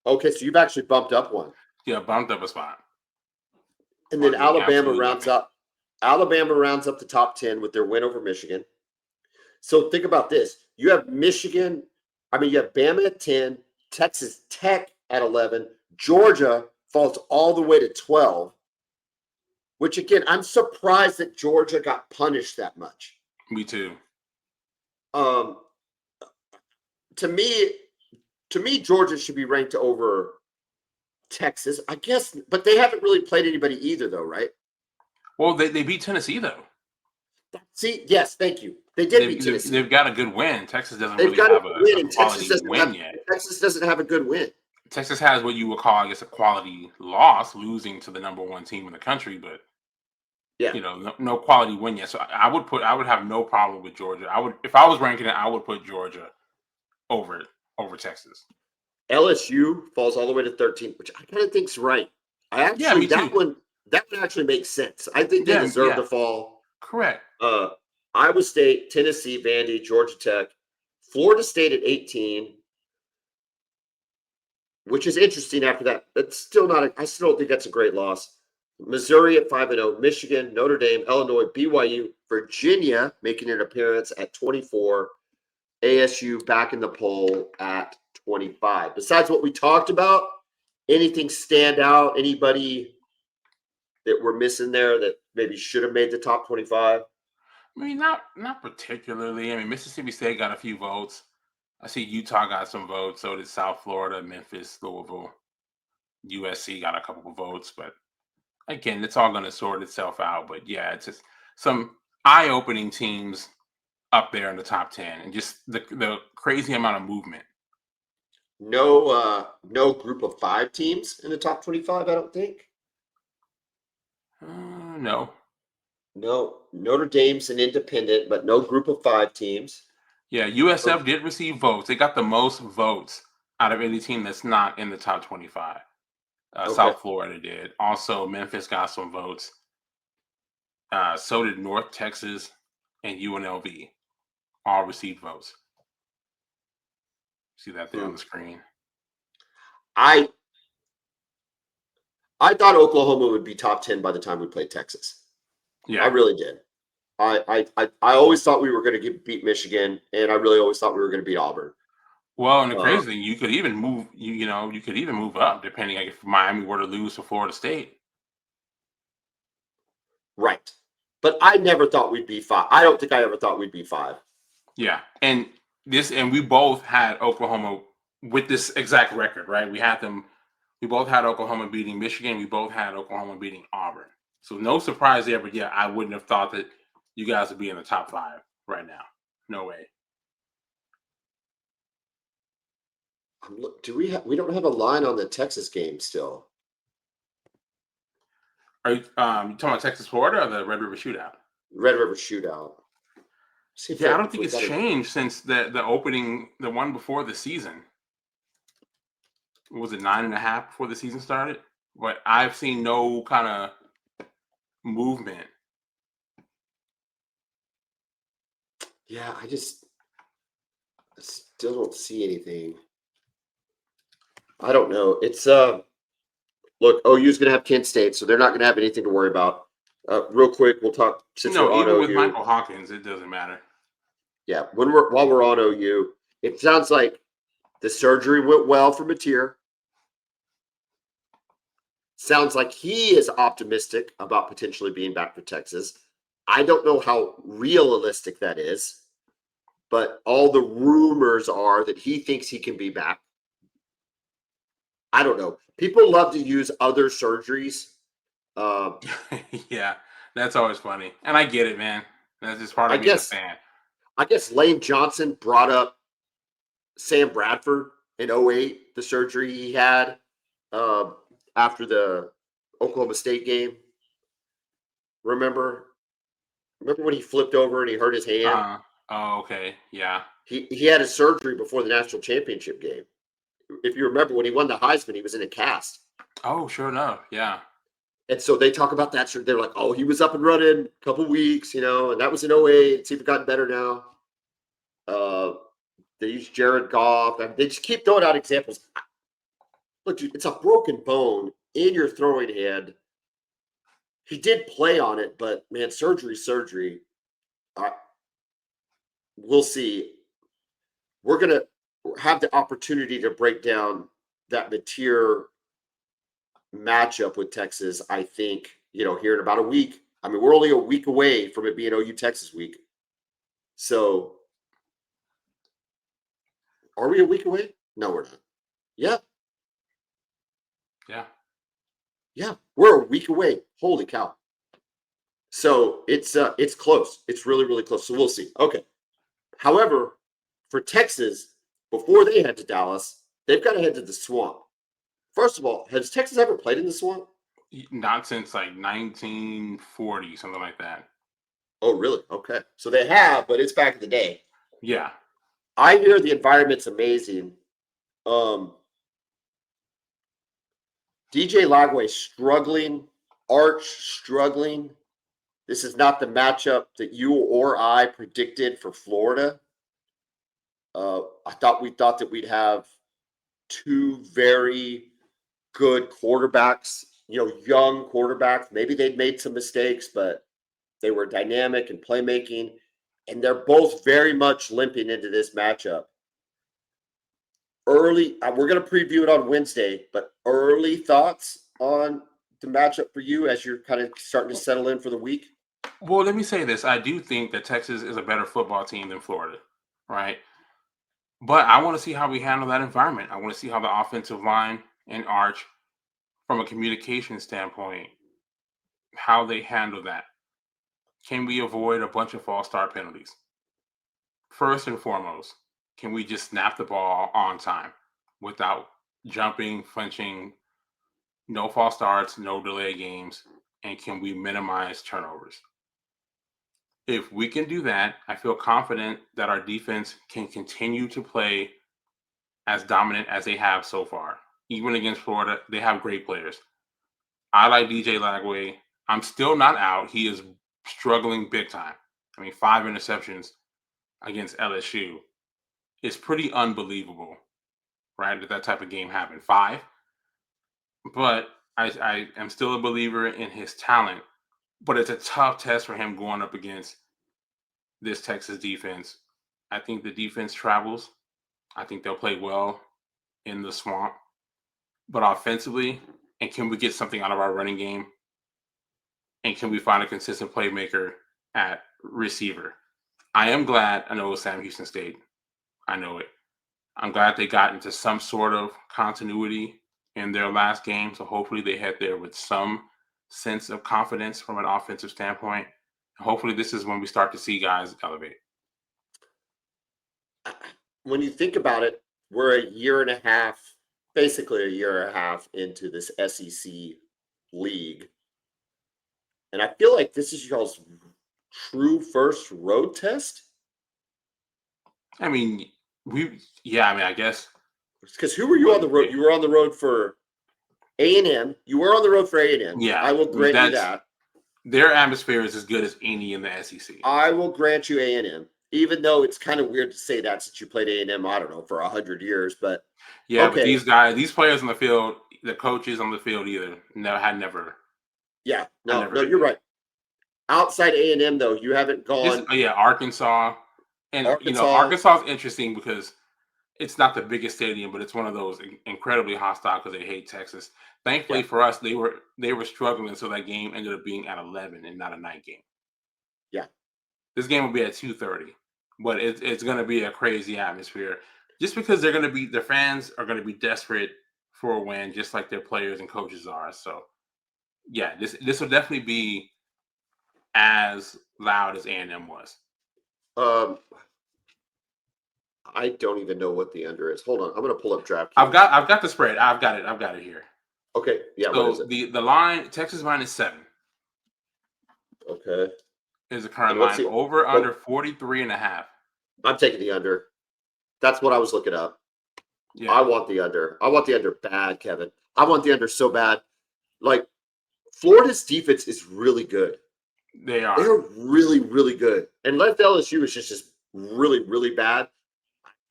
Okay, so you've actually bumped up 1. Yeah, bumped up a spot. And then Alabama rounds up the top 10 with their win over Michigan. So think about this. You have you have Bama at 10, Texas Tech at 11, Georgia falls all the way to 12, which again, I'm surprised that Georgia got punished that much. Me too. To me, Georgia should be ranked over Texas, I guess, but they haven't really played anybody either, though, right? Well, they beat Tennessee, though. See, yes, thank you. They did beat Tennessee. They've got a good win. Texas doesn't really have a quality win yet. Texas doesn't have a good win. Texas has what you would call, I guess, a quality loss, losing to the number 1 team in the country, but no quality win yet. So I would have no problem with Georgia. If I was ranking it, I would put Georgia over Texas. LSU falls all the way to 13, which I kind of think's right. That one actually makes sense. I think they deserve to fall. Correct. Iowa State, Tennessee, Vandy, Georgia Tech, Florida State at 18, which is interesting after that. That's still not. I still don't think that's a great loss. Missouri at 5-0, Michigan, Notre Dame, Illinois, BYU, Virginia making an appearance at 24, ASU back in the poll at 25. Besides what we talked about, anything stand out? Anybody that we're missing there that maybe should have made the top 25? I mean, not particularly. I mean, Mississippi State got a few votes. I see Utah got some votes. So did South Florida, Memphis, Louisville. USC got a couple of votes, but again, it's all going to sort itself out. But yeah, it's just some eye-opening teams up there in the top 10, and just the crazy amount of movement. No group of 5 teams in the top 25, I don't think. No. No, Notre Dame's an independent, but no group of 5 teams. Yeah, USF did receive votes. They got the most votes out of any team that's not in the top 25. Okay. South Florida did. Also, Memphis got some votes. So did North Texas and UNLV. All received votes. See that there on the screen. I thought Oklahoma would be top 10 by the time we played Texas. Yeah, I really did. I always thought we were going to beat Michigan, and I really always thought we were going to beat Auburn. Well, and the crazy thing, you could even move. You could even move up depending on if Miami were to lose to Florida State. Right, but I never thought we'd be 5. I don't think I ever thought we'd be 5. Yeah, and we both had Oklahoma with this exact record, right? We had them. We both had Oklahoma beating Michigan. We both had Oklahoma beating Auburn. So no surprise there, but yeah, I wouldn't have thought that you guys would be in the top 5 right now. No way. Do we don't have a line on the Texas game still? Are you talking about Texas, Florida, or the Red River Shootout? Red River Shootout. Yeah, I don't think it's changed since the opening, the one before the season. Was it 9.5 before the season started? But I've seen no kind of movement. Yeah, I still don't see anything. I don't know. It's look, OU's going to have Kent State, so they're not going to have anything to worry about. Real quick, we'll talk since we're on even OU. with Michael Hawkins, it doesn't matter. Yeah, while we're on OU, it sounds like the surgery went well for Mateer. Sounds like he is optimistic about potentially being back for Texas. I don't know how realistic that is, but all the rumors are that he thinks he can be back. I don't know. People love to use other surgeries. Yeah, that's always funny. And I get it, man. That's just part of being a fan. I guess Lane Johnson brought up Sam Bradford in 2008, the surgery he had after the Oklahoma State game. Remember when he flipped over and he hurt his hand? Oh, okay. Yeah. He had a surgery before the national championship game. If you remember, when he won the Heisman, he was in a cast. Oh, sure enough. Yeah. And so they talk about that. They're like, oh, he was up and running a couple weeks, and that was in 2008. See if it gotten better now. They use Jared Goff. They just keep throwing out examples. Look, dude, it's a broken bone in your throwing hand. He did play on it, but man, surgery. We'll see. We're going to have the opportunity to break down that Mateer matchup with Texas, I think, here in about a week. I mean, we're only a week away from it being OU Texas week. So are we a week away? No, we're not. Yeah. Yeah. Yeah. We're a week away. Holy cow. So it's close. It's really, really close. So we'll see. Okay. However, for Texas, before they head to Dallas, they've got to head to the Swamp. First of all, has Texas ever played in the Swamp? Not since like 1940, something like that. Oh, really? Okay. So they have, but it's back in the day. Yeah. I hear the environment's amazing. DJ Lagway struggling. Arch struggling. This is not the matchup that you or I predicted for Florida. We thought that we'd have 2 very good quarterbacks, young quarterbacks. Maybe they'd made some mistakes, but they were dynamic and playmaking. and they're both very much limping into this matchup. Early, we're going to preview it on Wednesday, but early thoughts on the matchup for you as you're kind of starting to settle in for the week? Well, let me say this. I do think that Texas is a better football team than Florida, right? But I want to see how we handle that environment. I want to see how the offensive line and Arch, from a communication standpoint, how they handle that. Can we avoid a bunch of false start penalties? First and foremost, can we just snap the ball on time without jumping, flinching, no false starts, no delay games, and can we minimize turnovers? If we can do that, I feel confident that our defense can continue to play as dominant as they have so far. Even against Florida, they have great players. I like DJ Lagway. I'm still not out. He is struggling big time. I mean, 5 interceptions against LSU is pretty unbelievable, right? That type of game happened. 5. But I am still a believer in his talent. But it's a tough test for him going up against this Texas defense. I think the defense travels. I think they'll play well in the swamp. But offensively, and can we get something out of our running game? And can we find a consistent playmaker at receiver? I am glad. I know it was Sam Houston State. I know it. I'm glad they got into some sort of continuity in their last game. So hopefully they head there with some sense of confidence from an offensive standpoint. Hopefully this is when we start to see guys elevate. When you think about it, we're a year and a half, basically a year and a half into this SEC league. And I feel like this is y'all's true first road test. I mean, I guess. Because who were you on the road? You were on the road for A&M. You were on the road for A&M. Yeah. I will grant you that. Their atmosphere is as good as any in the SEC. I will grant you A&M, even though it's kind of weird to say that since you played A&M, I don't know, for 100 years. But yeah, okay. But these players on the field, the coaches on the field had never. Yeah, no, you're right. Outside A&M, though, you haven't gone. Arkansas. And, Arkansas is interesting because it's not the biggest stadium, but it's one of those incredibly hostile because they hate Texas. Thankfully for us, they were struggling, so that game ended up being at 11 and not a night game. Yeah. This game will be at 2:30, but it's going to be a crazy atmosphere just because their fans are going to be desperate for a win, just like their players and coaches are. So, yeah, this will definitely be as loud as A&M was. I don't even know what the under is. Hold on, I'm going to pull up DraftKings. I've got the spread. I've got it here. Okay, yeah. So what is it? The line, Texas -7. Okay. Is the current line over under 43.5. I'm taking the under. That's what I was looking up. Yeah. I want the under. I want the under bad, Kevin. I want the under so bad. Like, Florida's defense is really good. They are. They're really, really good. And LSU is just really, really bad.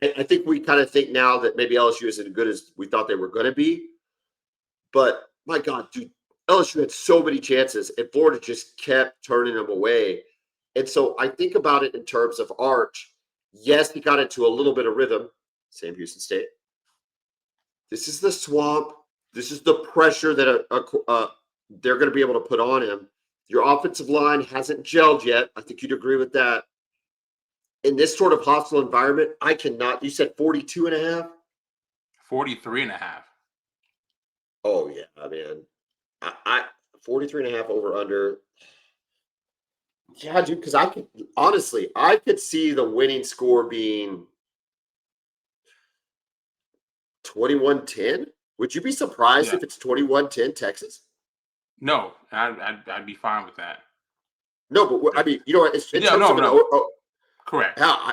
I think we kind of think now that maybe LSU isn't as good as we thought they were going to be. But, my God, dude, LSU had so many chances, and Florida just kept turning them away. And so I think about it in terms of Arch. Yes, he got into a little bit of rhythm. Sam Houston State. This is the swamp. This is the pressure that they're going to be able to put on him. Your offensive line hasn't gelled yet. I think you'd agree with that. In this sort of hostile environment, I cannot. You said 42.5? 43.5. Oh, yeah, man. I 43.5 over under. Yeah, dude, because I could see the winning score being 21-10. Would you be surprised if it's 21-10 Texas? No, I'd be fine with that. No, but I mean, you know, it's in terms of correct. Yeah,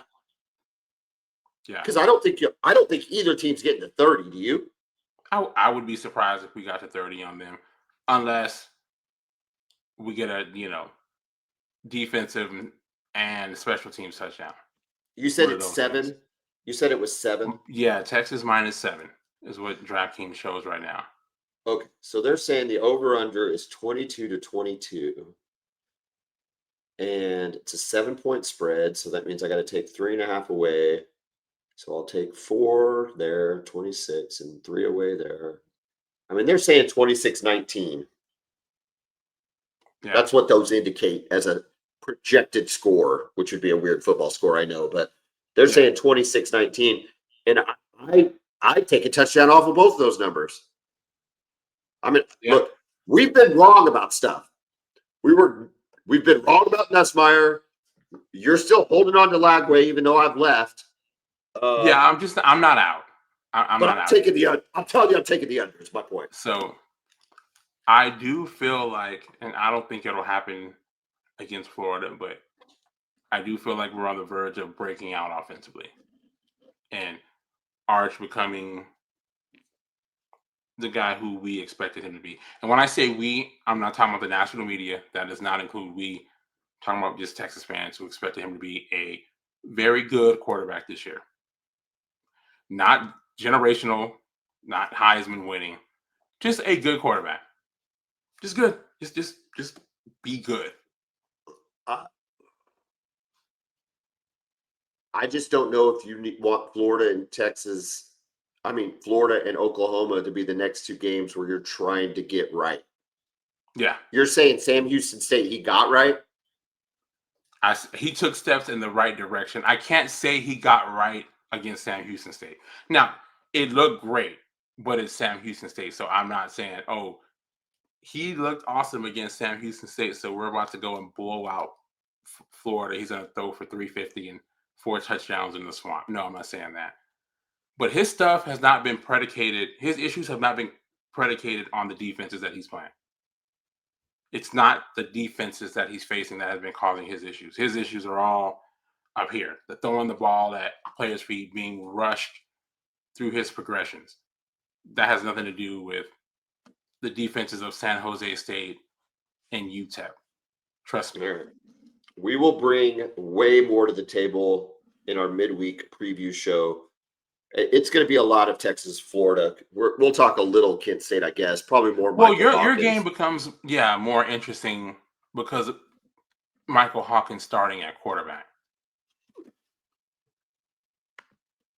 because I don't think either team's getting to 30. Do you? I would be surprised if we got to 30 on them, unless we get a defensive and special teams touchdown. You said it's 7. Things. You said it was 7. Yeah, Texas -7 is what DraftKings shows right now. Okay, so they're saying the over/under is 22-22. And it's a 7-point spread, so that means I got to take 3.5 away. So I'll take 4 there, 26, and 3 away there. I mean, they're saying 26-19. Yeah. That's what those indicate as a projected score, which would be a weird football score, I know, but they're saying 26-19. And I take a touchdown off of both of those numbers. I mean, look, we've been wrong about stuff. We've been wrong about Nussmeier. You're still holding on to Lagway, even though I've left. I'm not out. I'm not out. Taking the. I'm telling you, I'm taking the under. Is my point. So I do feel like, and I don't think it'll happen against Florida, but I do feel like we're on the verge of breaking out offensively, and Arch becoming the guy who we expected him to be. And when I say we, I'm not talking about the national media. That does not include we. I'm talking about just Texas fans who expected him to be a very good quarterback this year. Not generational, not Heisman winning, just a good quarterback. Just good. Just be good. I just don't know if you want Florida and Texas. I mean, Florida and Oklahoma to be the next 2 games where you're trying to get right. Yeah. You're saying Sam Houston State, he got right? He took steps in the right direction. I can't say he got right against Sam Houston State. Now, it looked great, but it's Sam Houston State. So I'm not saying, oh, he looked awesome against Sam Houston State, so we're about to go and blow out Florida. He's going to throw for 350 and 4 touchdowns in the swamp. No, I'm not saying that. But his stuff has not been predicated. His issues have not been predicated on the defenses that he's playing. It's not the defenses that he's facing that has been causing his issues. His issues are all up here. The throwing the ball at players' feet, being rushed through his progressions. That has nothing to do with the defenses of San Jose State and UTEP. Trust me. We will bring way more to the table in our midweek preview show. It's going to be a lot of Texas, Florida. We'll talk a little Kent State, I guess. Probably more. Well, your game becomes more interesting because Michael Hawkins starting at quarterback.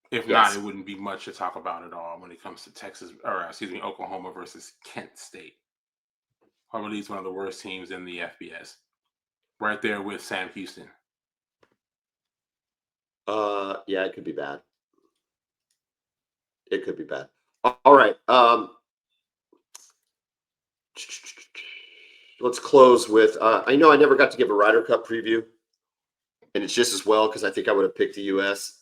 If not, it wouldn't be much to talk about at all when it comes to Oklahoma versus Kent State. Probably is one of the worst teams in the FBS. Right there with Sam Houston. Yeah, it could be bad. It could be bad. All right. Let's close with, I know I never got to give a Ryder Cup preview, and it's just as well because I think I would have picked the U.S.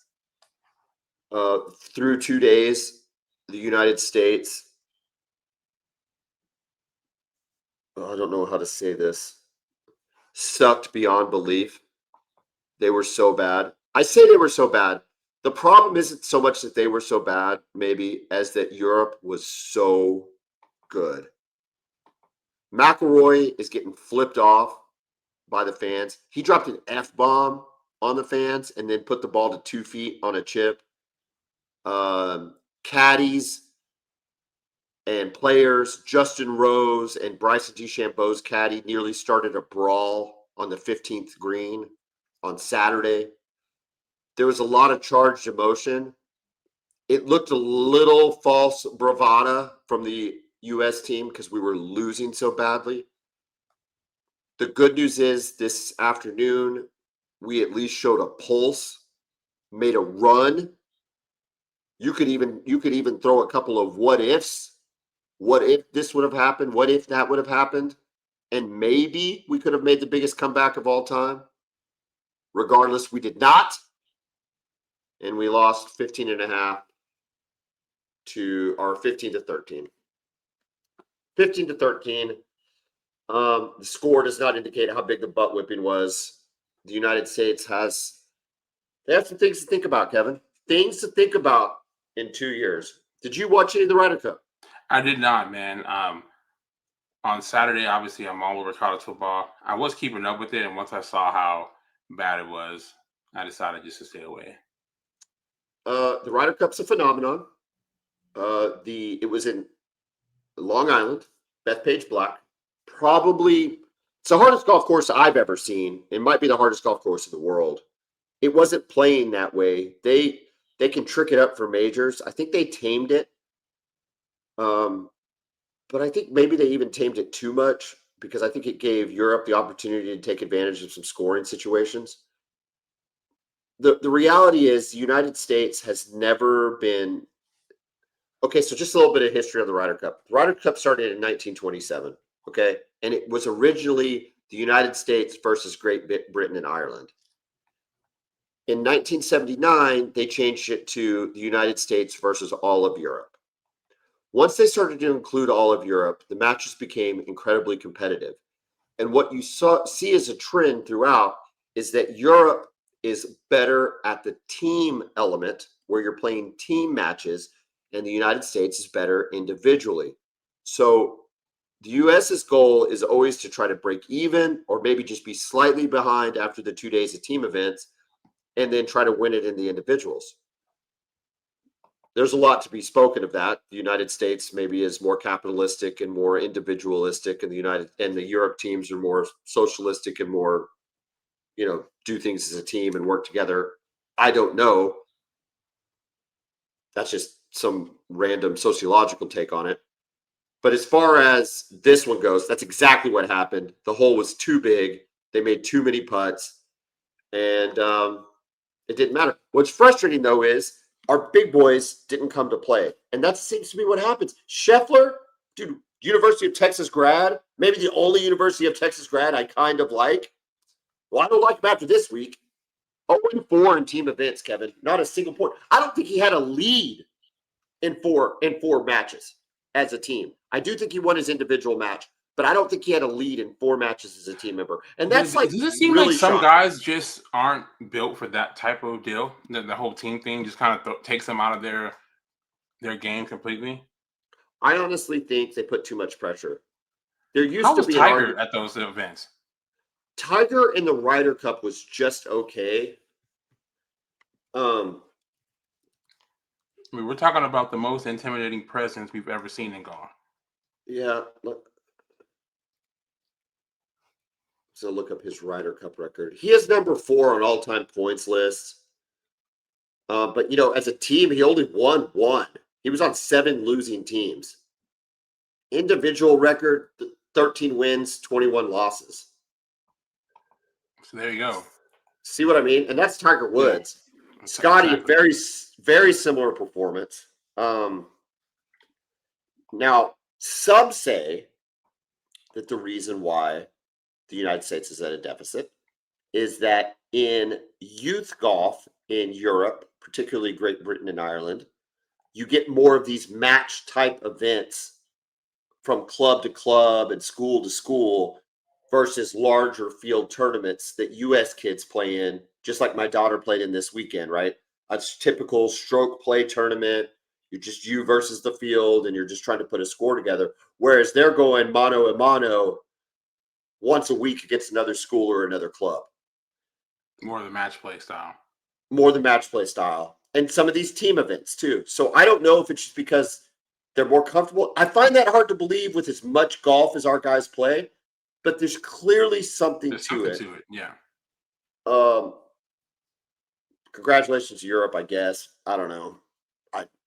Through 2 days, the United States, I don't know how to say this, sucked beyond belief. They were so bad. I say they were so bad. The problem isn't so much that they were so bad, maybe, as that Europe was so good. McIlroy is getting flipped off by the fans. He dropped an F-bomb on the fans and then put the ball to 2 feet on a chip. Caddies and players, Justin Rose and Bryson DeChambeau's caddy nearly started a brawl on the 15th green on Saturday. There was a lot of charged emotion. It looked a little false bravado from the U.S. team because we were losing so badly. The good news is this afternoon, we at least showed a pulse, made a run. You could even throw a couple of what ifs. What if this would have happened? What if that would have happened? And maybe we could have made the biggest comeback of all time. Regardless, we did not. And we lost 15.5 to our 15-13. 15-13. The score does not indicate how big the butt whipping was. The United States they have some things to think about, Kevin. Things to think about in 2 years. Did you watch any of the Ryder Cup? I did not, man. On Saturday, obviously, I'm all over college football. I was keeping up with it, and once I saw how bad it was, I decided just to stay away. The Ryder Cup's a phenomenon. It was in Long Island, Bethpage Black. Probably It's the hardest golf course I've ever seen. It might be the hardest golf course in the world. It wasn't playing that way. They can trick it up for majors. I think they tamed it. But I think maybe they even tamed it too much because I think it gave Europe the opportunity to take advantage of some scoring situations. The reality is the United States has never been okay. So just a little bit of history on the Ryder Cup. The Ryder Cup started in 1927. Okay, and it was originally the United States versus Great Britain and Ireland. In 1979, they changed it to the United States versus all of Europe. Once they started to include all of Europe, the matches became incredibly competitive. And what you see as a trend throughout is that Europe is better at the team element, where you're playing team matches, and the United States is better individually. So the US's goal is always to try to break even or maybe just be slightly behind after the 2 days of team events and then try to win it in the individuals. There's a lot to be spoken of that. The United States maybe is more capitalistic and more individualistic, and the Europe teams are more socialistic and more, do things as a team and work together. I don't know. That's just some random sociological take on it. But as far as this one goes, that's exactly what happened. The hole was too big. They made too many putts, and it didn't matter. What's frustrating, though, is our big boys didn't come to play. And that seems to be what happens. Scheffler, dude, University of Texas grad, maybe the only University of Texas grad I kind of like. Well, I don't like him after this week. 0-4 in team events, Kevin. Not a single point. I don't think he had a lead in four matches as a team. I do think he won his individual match, but I don't think he had a lead in 4 matches as a team member. And that's does it seem really like some shocking. guys just aren't built for that type of deal? The whole team thing just kind of takes them out of their game completely. I honestly think they put too much pressure. There used How to was be Tiger at those events? Tiger in the Ryder Cup was just okay. I mean, we're talking about the most intimidating presence we've ever seen in golf. Yeah, so look up his Ryder Cup record. He is number 4 on all-time points lists. But as a team, he only won 1. He was on 7 losing teams. Individual record: 13 wins, 21 losses. So there you go. See what I mean? And that's Tiger Woods. Yeah, Scotty, exactly. very, very similar performance. Now, some say that the reason why the United States is at a deficit is that in youth golf in Europe, particularly Great Britain and Ireland, you get more of these match type events from club to club and school to school versus larger field tournaments that U.S. kids play in, just like my daughter played in this weekend, right? A typical stroke play tournament. You're just you versus the field, and you're just trying to put a score together. Whereas they're going mano a mano once a week against another school or another club. More of the match play style. More the match play style. And some of these team events too. So I don't know if it's just because they're more comfortable. I find that hard to believe with as much golf as our guys play, but there's clearly something to it. Yeah. Congratulations to Europe, I guess. I don't know.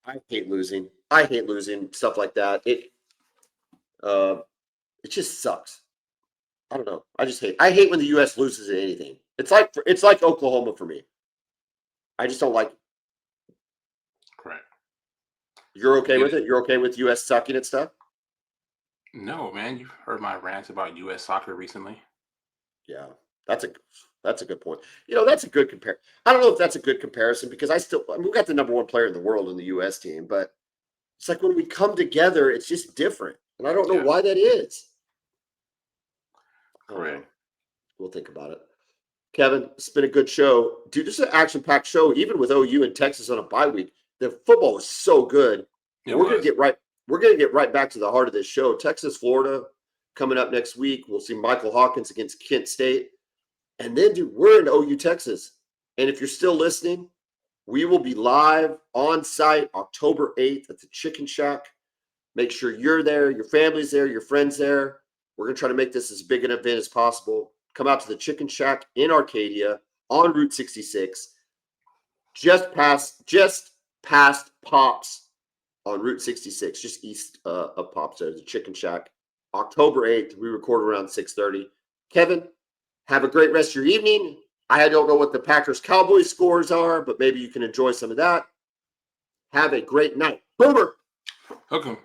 I hate losing. I hate losing, stuff like that. It just sucks. I don't know. I hate when the US loses at anything. It's like Oklahoma for me. I just don't like it. Correct. You're okay with it? You're okay with US sucking at stuff? No, man. You've heard my rants about US soccer recently. Yeah. That's a good point. That's a good compare. I don't know if that's a good comparison because we got the number 1 player in the world in the US team, but it's like when we come together, it's just different. And I don't know why that is. Correct. We'll think about it. Kevin, it's been a good show. Dude, this is an action-packed show, even with OU and Texas on a bye week. The we're so good. We're gonna get right back to the heart of this show. Texas, Florida, coming up next week. We'll see Michael Hawkins against Kent State. And then, dude, we're in OU, Texas. And if you're still listening, we will be live on site October 8th at the Chicken Shack. Make sure you're there, your family's there, your friends there. We're going to try to make this as big an event as possible. Come out to the Chicken Shack in Arcadia on Route 66, just past Pops on Route 66, just east of Pops. There's a Chicken Shack. October 8th, we record around 6:30. Kevin, have a great rest of your evening. I don't know what the Packers-Cowboys scores are, but maybe you can enjoy some of that. Have a great night. Boomer! Hook 'em.